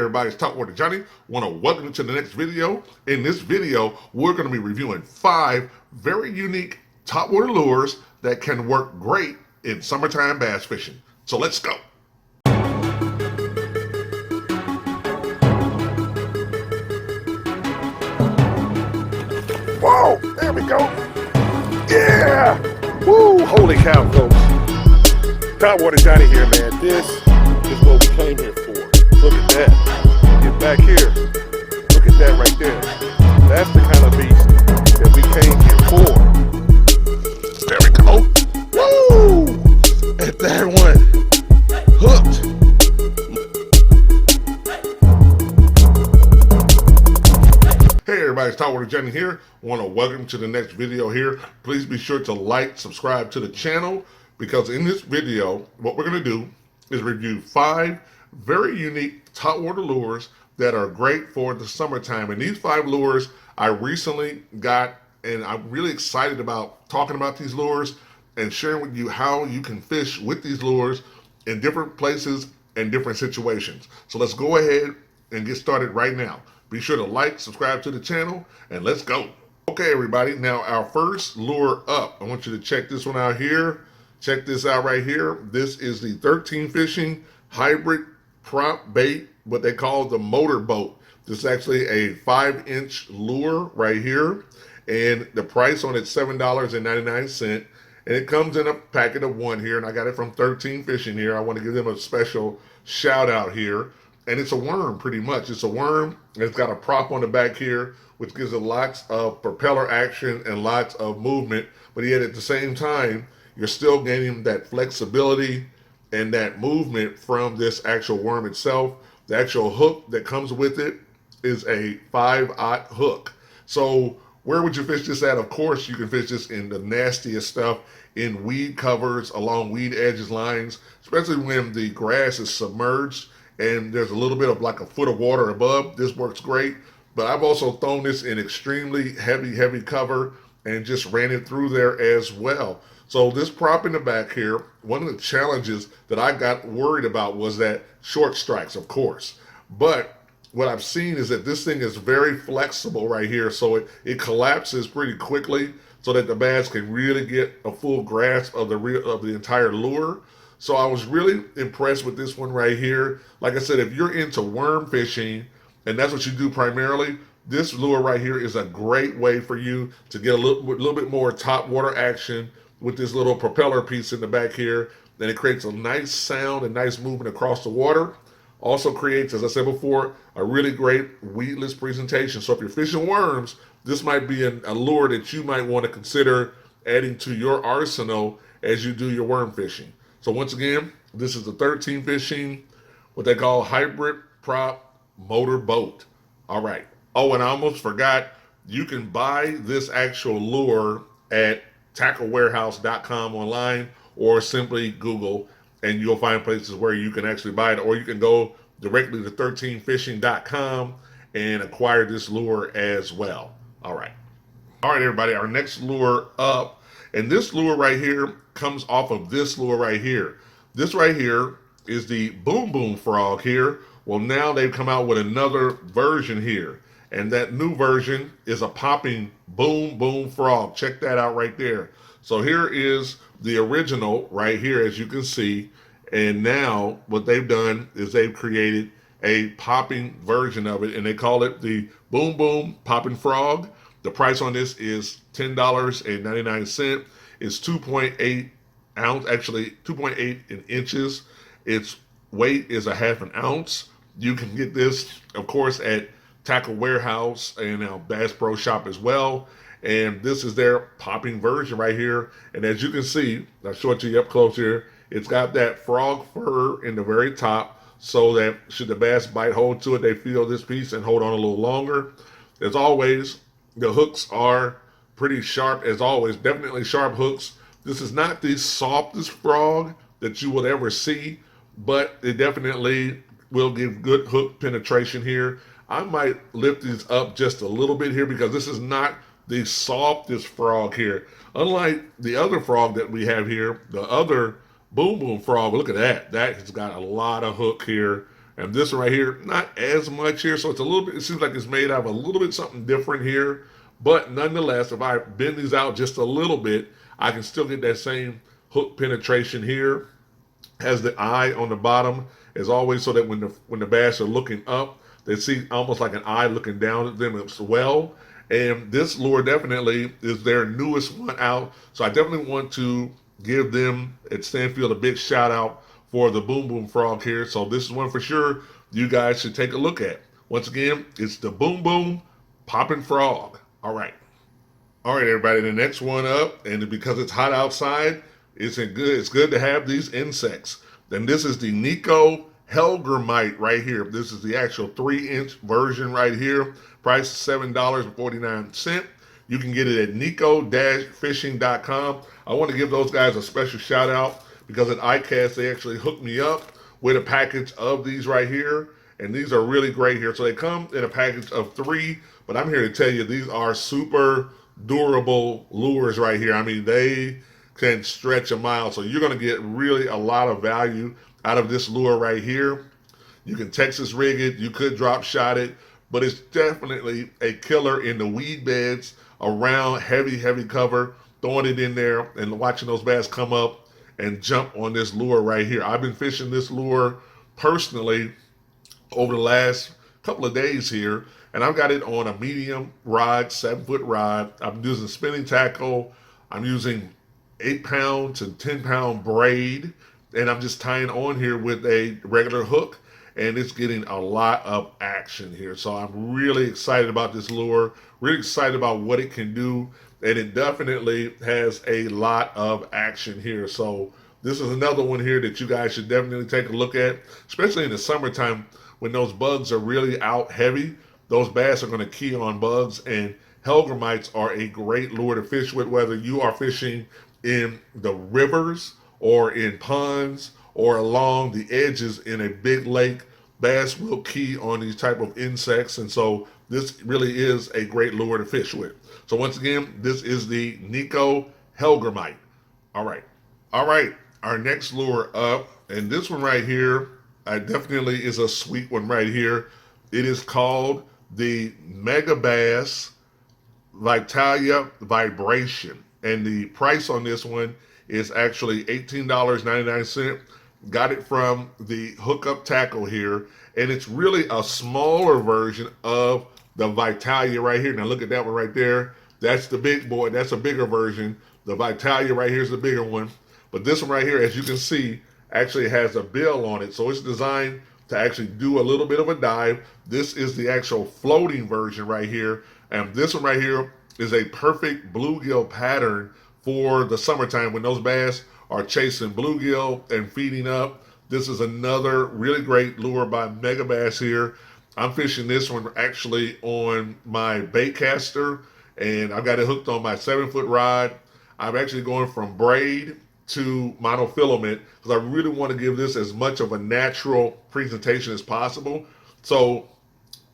everybody, it's Topwater Johnny. Want to welcome you to the next video. In this video, we're going to be reviewing 5 very unique topwater lures that can work great in summertime bass fishing. So let's go. Whoa, there we go. Yeah! Woo! Holy cow, folks. Topwater Johnny here, man. This is what we came here for. Look at that. Get back here. Look at that right there. That's the kind of beast that we came here for. There we go. Woo! And that one hooked. Hey everybody, it's Topwater Johnny here. I want to welcome you to the next video here. Please be sure to like, subscribe to the channel, because in this video, what we're going to do is review 5 very unique topwater lures that are great for the summertime. And these 5 lures I recently got, and I'm really excited about talking about these lures and sharing with you how you can fish with these lures in different places and different situations. So let's go ahead and get started right now. Be sure to like, subscribe to the channel, and let's go. Okay, everybody, now our first lure up. I want you to check this one out here. Check this out right here. This is the 13 Fishing Hybrid Prop Bait, what they call the motor boat. This is actually a 5-inch lure right here, and the price on it $7.99, and it comes in a packet of 1 here, and I got it from 13 Fishing here. I want to give them a special shout out here. And it's a worm, pretty much. It's a worm, and it's got a prop on the back here, which gives it lots of propeller action and lots of movement, but yet at the same time, you're still gaining that flexibility and that movement from this actual worm itself. The actual hook that comes with it is a 5/0 hook. So where would you fish this at? Of course, you can fish this in the nastiest stuff, in weed covers, along weed edges lines, especially when the grass is submerged and there's a little bit of like a foot of water above. This works great. But I've also thrown this in extremely heavy cover and just ran it through there as well. So this prop in the back here, one of the challenges that I got worried about was that short strikes, of course. But what I've seen is that this thing is very flexible right here. So it collapses pretty quickly so that the bass can really get a full grasp of the entire lure. So I was really impressed with this one right here. Like I said, if you're into worm fishing, and that's what you do primarily, this lure right here is a great way for you to get a little bit more top water action with this little propeller piece in the back here. Then it creates a nice sound and nice movement across the water. Also creates, as I said before, a really great weedless presentation. So if you're fishing worms, this might be a lure that you might want to consider adding to your arsenal as you do your worm fishing. So once again, this is the 13 Fishing, what they call hybrid prop motor boat. All right. Oh, and I almost forgot, you can buy this actual lure at tacklewarehouse.com online, or simply Google, and you'll find places where you can actually buy it, or you can go directly to 13fishing.com and acquire this lure as well. All right. All right, everybody, our next lure up, and this lure right here comes off of this lure right here. This right here is the Boom Boom Frog here. Well, now they've come out with another version here, and that new version is a popping Boom Boom Frog. Check that out right there. So here is the original right here, as you can see, and now what they've done is they've created a popping version of it, and they call it the Boom Boom Popping Frog. The price on this is $10.99. It's 2.8 ounce, actually 2.8 in inches. Its weight is a ½ ounce. You can get this, of course, at Tackle Warehouse and now Bass Pro Shop as well. And this is their popping version right here. And as you can see, I'll show it to you up close here. It's got that frog fur in the very top, so that should the bass bite hold to it, they feel this piece and hold on a little longer. As always, the hooks are pretty sharp, as always, definitely sharp hooks. This is not the softest frog that you will ever see, but it definitely will give good hook penetration here. I might lift these up just a little bit here because this is not the softest frog here. Unlike the other frog that we have here, the other Boom Boom Frog, look at that. That has got a lot of hook here. And this one right here, not as much here. So it's a little bit, it seems like it's made out of a little bit something different here. But nonetheless, if I bend these out just a little bit, I can still get that same hook penetration here. Has the eye on the bottom as always, so that when the bass are looking up, they see almost like an eye looking down at them as well. And this lure definitely is their newest one out. So I definitely want to give them at Stanfield a big shout out for the Boom Boom Frog here. So this is one for sure you guys should take a look at. Once again, it's the Boom Boom Poppin' Frog. All right. All right, everybody, the next one up, and because it's hot outside, it's good to have these insects. Then this is the Nico Hellgrammite right here. This is the actual 3-inch version right here. Price is $7.49. You can get it at nico-fishing.com. I want to give those guys a special shout out because at iCast they actually hooked me up with a package of these right here. And these are really great here. So they come in a package of 3, but I'm here to tell you these are super durable lures right here. I mean, they can stretch a mile. So you're going to get really a lot of value out of this lure right here. You can Texas rig it, you could drop shot it, but it's definitely a killer in the weed beds around heavy cover, throwing it in there and watching those bass come up and jump on this lure right here. I've been fishing this lure personally over the last couple of days here, and I've got it on a medium rod, 7-foot rod. I'm using spinning tackle. I'm using 8-pound to 10-pound braid, and I'm just tying on here with a regular hook, and it's getting a lot of action here. So I'm really excited about this lure, really excited about what it can do, and it definitely has a lot of action here. So this is another one here that you guys should definitely take a look at, especially in the summertime when those bugs are really out heavy. Those bass are going to key on bugs, and Hellgrammites are a great lure to fish with, whether you are fishing in the rivers or in ponds or along the edges in a big lake. Bass will key on these type of insects, and so this really is a great lure to fish with. So once again, this is the Nico Hellgrammite. All right, our next lure up, and this one right here, definitely is a sweet one right here. It is called the Megabass Vatalion Vibration, and the price on this one is actually $18.99. Got it from the hookup tackle here, and it's really a smaller version of the Vatalion right here. Now look at that one right there. That's the big boy. That's a bigger version. The Vatalion right here is the bigger one. But this one right here, as you can see, actually has a bill on it. So it's designed to actually do a little bit of a dive. This is the actual floating version right here. And this one right here is a perfect bluegill pattern for the summertime when those bass are chasing bluegill and feeding up. This is another really great lure by Megabass here. I'm fishing this one actually on my bait caster, and I've got it hooked on my 7-foot rod. I'm actually going from braid to monofilament because I really want to give this as much of a natural presentation as possible. So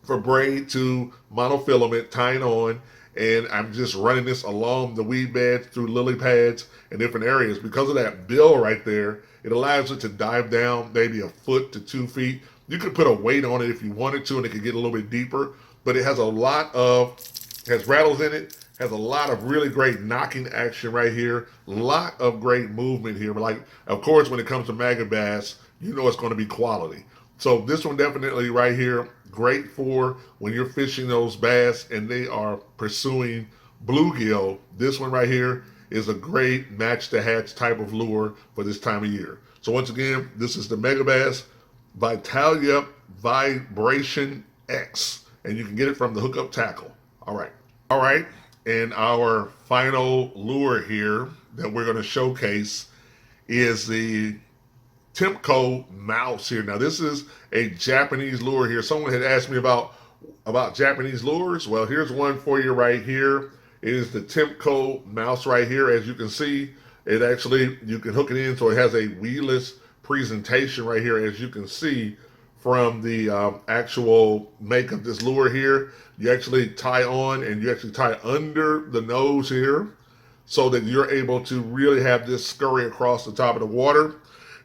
for braid to monofilament, tying on, and I'm just running this along the weed beds through lily pads and different areas. Because of that bill right there, it allows it to dive down maybe 1 foot to 2 feet. You could put a weight on it if you wanted to, and it could get a little bit deeper, but it has has rattles in it, has a lot of really great knocking action right here, a lot of great movement here. Like, of course, when it comes to Megabass, you know it's going to be quality. So this one definitely right here, great for when you're fishing those bass and they are pursuing bluegill. This one right here is a great match to hatch type of lure for this time of year. So once again, this is the Megabass Vatalion Vibration-X, and you can get it from the hookup tackle. All right. And our final lure here that we're going to showcase is the Temco Mouse here. Now this is a Japanese lure here. Someone had asked me about Japanese lures. Well, here's one for you right here. It is the Temco Mouse right here. As you can see, it actually, you can hook it in so it has a weedless presentation right here. As you can see from the actual make of this lure here, you actually tie on and you actually tie under the nose here so that you're able to really have this scurry across the top of the water.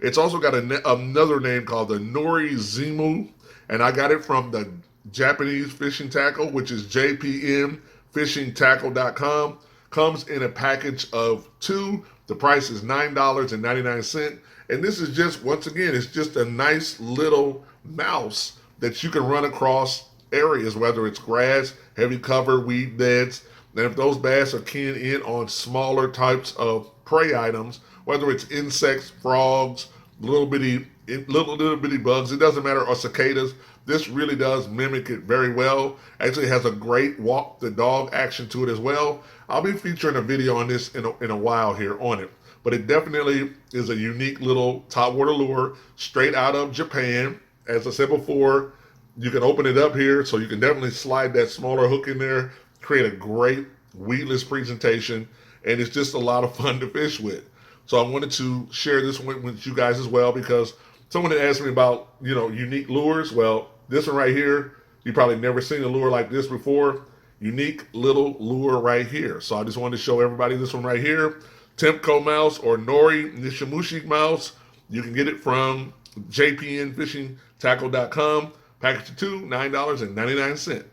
It's also got another name called the Nori Zimu, and I got it from the Japanese fishing tackle, which is jpmfishingtackle.com. Comes in a package of 2. The price is $9.99. And this is just, once again, it's just a nice little mouse that you can run across areas, whether it's grass, heavy cover, weed beds. And if those bass are keying in on smaller types of prey items, whether it's insects, frogs, little bitty bugs, it doesn't matter, or cicadas, this really does mimic it very well. Actually has a great walk the dog action to it as well. I'll be featuring a video on this in a while here on it. But it definitely is a unique little topwater lure straight out of Japan. As I said before, you can open it up here, so you can definitely slide that smaller hook in there, create a great weedless presentation, and it's just a lot of fun to fish with. So I wanted to share this one with you guys as well, because someone had asked me about, unique lures. Well, this one right here, you probably never seen a lure like this before. Unique little lure right here. So I just wanted to show everybody this one right here. Temco mouse or Nori Nishimushi mouse. You can get it from jpnfishingtackle.com. Package of 2, $9.99.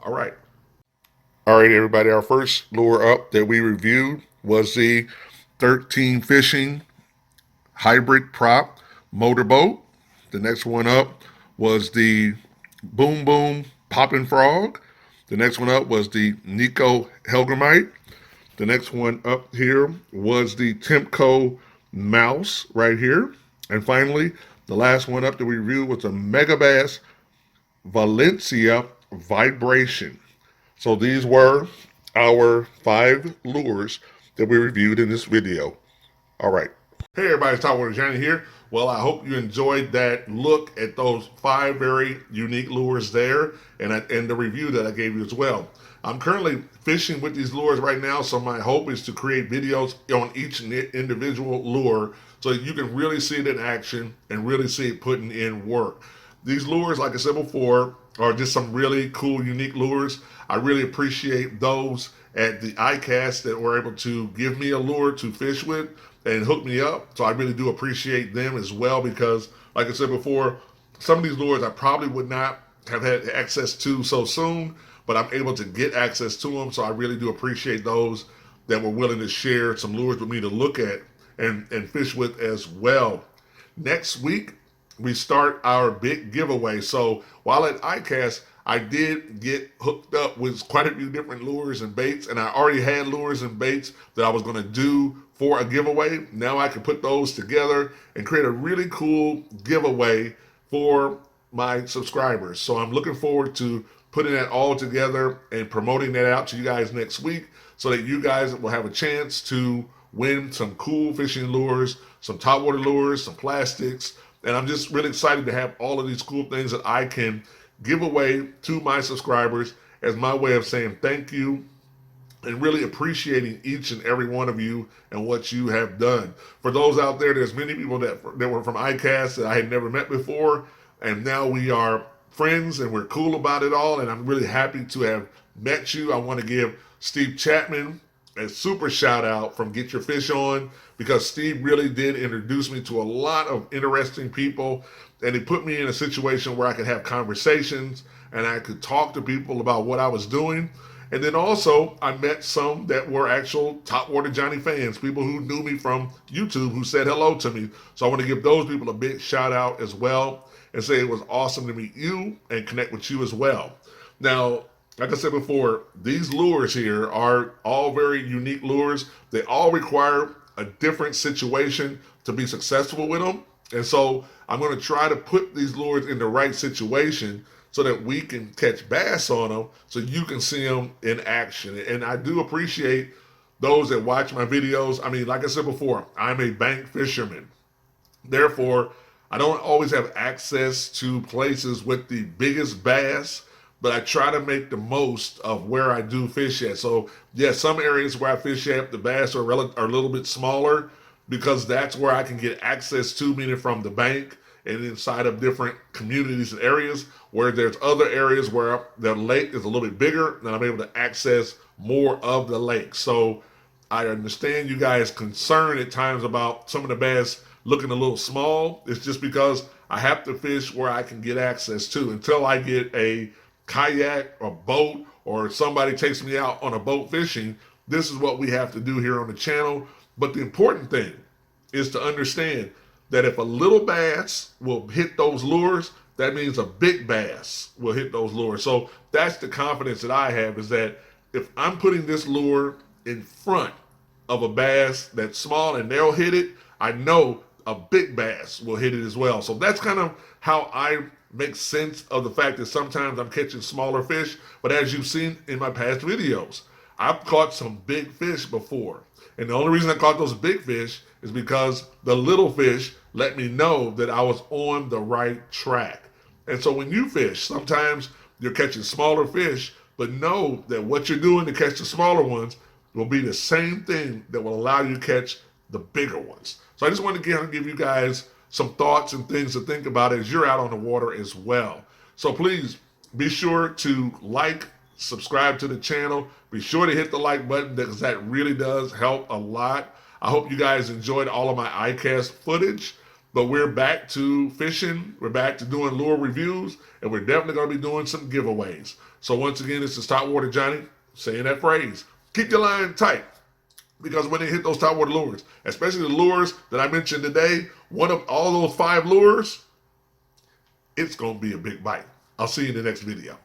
All right. All right, everybody. Our first lure up that we reviewed was the 13 Fishing Hybrid Prop Motorboat. The next one up was the Boom Boom Poppin Frog. The next one up was the Nico Hellgrammite. The next one up here was the Temco Mouse right here. And finally, the last one up that we reviewed was the Megabass Valencia Vibration. So these were our 5 lures that we reviewed in this video. All right. Hey everybody, it's Topwater Johnny here. Well, I hope you enjoyed that look at those 5 very unique lures there, and the review that I gave you as well. I'm currently fishing with these lures right now, so my hope is to create videos on each individual lure so that you can really see it in action and really see it putting in work. These lures, like I said before, are just some really cool, unique lures. I really appreciate those at the iCast that were able to give me a lure to fish with and hook me up. So I really do appreciate them as well, because like I said before, some of these lures I probably would not have had access to so soon, but I'm able to get access to them. So I really do appreciate those that were willing to share some lures with me to look at and fish with as well. Next week, we start our big giveaway. So while at iCast, I did get hooked up with quite a few different lures and baits, and I already had lures and baits that I was going to do for a giveaway. Now I can put those together and create a really cool giveaway for my subscribers. So I'm looking forward to putting that all together and promoting that out to you guys next week, so that you guys will have a chance to win some cool fishing lures, some topwater lures, some plastics. And I'm just really excited to have all of these cool things that I can give away to my subscribers as my way of saying thank you and really appreciating each and every one of you and what you have done. For those out there, there's many people that were from iCast that I had never met before, and now we are friends and we're cool about it all, and I'm really happy to have met you. I want to give Steve Chapman a super shout out from Get Your Fish On, because Steve really did introduce me to a lot of interesting people, and he put me in a situation where I could have conversations and I could talk to people about what I was doing. And then also I met some that were actual Topwater Johnny fans, people who knew me from YouTube who said hello to me. So I want to give those people a big shout out as well and say it was awesome to meet you and connect with you as well. Now, like I said before, these lures here are all very unique lures. They all require a different situation to be successful with them. And so I'm going to try to put these lures in the right situation so that we can catch bass on them, so you can see them in action. And I do appreciate those that watch my videos. I mean, like I said before, I'm a bank fisherman. Therefore, I don't always have access to places with the biggest bass, but I try to make the most of where I do fish at. So yeah, some areas where I fish at, the bass are a little bit smaller, because that's where I can get access to, meaning from the bank and inside of different communities and areas, where there's other areas where the lake is a little bit bigger and I'm able to access more of the lake. So I understand you guys' concern at times about some of the bass looking a little small, it's just because I have to fish where I can get access to. Until I get a kayak or boat or somebody takes me out on a boat fishing, this is what we have to do here on the channel. But the important thing is to understand that if a little bass will hit those lures, that means a big bass will hit those lures. So that's the confidence that I have, is that if I'm putting this lure in front of a bass that's small and they'll hit it, I know a big bass will hit it as well. So that's kind of how I make sense of the fact that sometimes I'm catching smaller fish. But as you've seen in my past videos, I've caught some big fish before. And the only reason I caught those big fish is because the little fish let me know that I was on the right track. And so when you fish, sometimes you're catching smaller fish, but know that what you're doing to catch the smaller ones will be the same thing that will allow you to catch the bigger ones. So I just wanted to give you guys some thoughts and things to think about as you're out on the water as well. So please be sure to like, subscribe to the channel. Be sure to hit the like button, because that really does help a lot. I hope you guys enjoyed all of my iCast footage, but we're back to fishing. We're back to doing lure reviews, and we're definitely going to be doing some giveaways. So once again, this is Topwater Johnny saying that phrase. Keep your line tight, because when they hit those topwater lures, especially the lures that I mentioned today, one of all those 5 lures, it's going to be a big bite. I'll see you in the next video.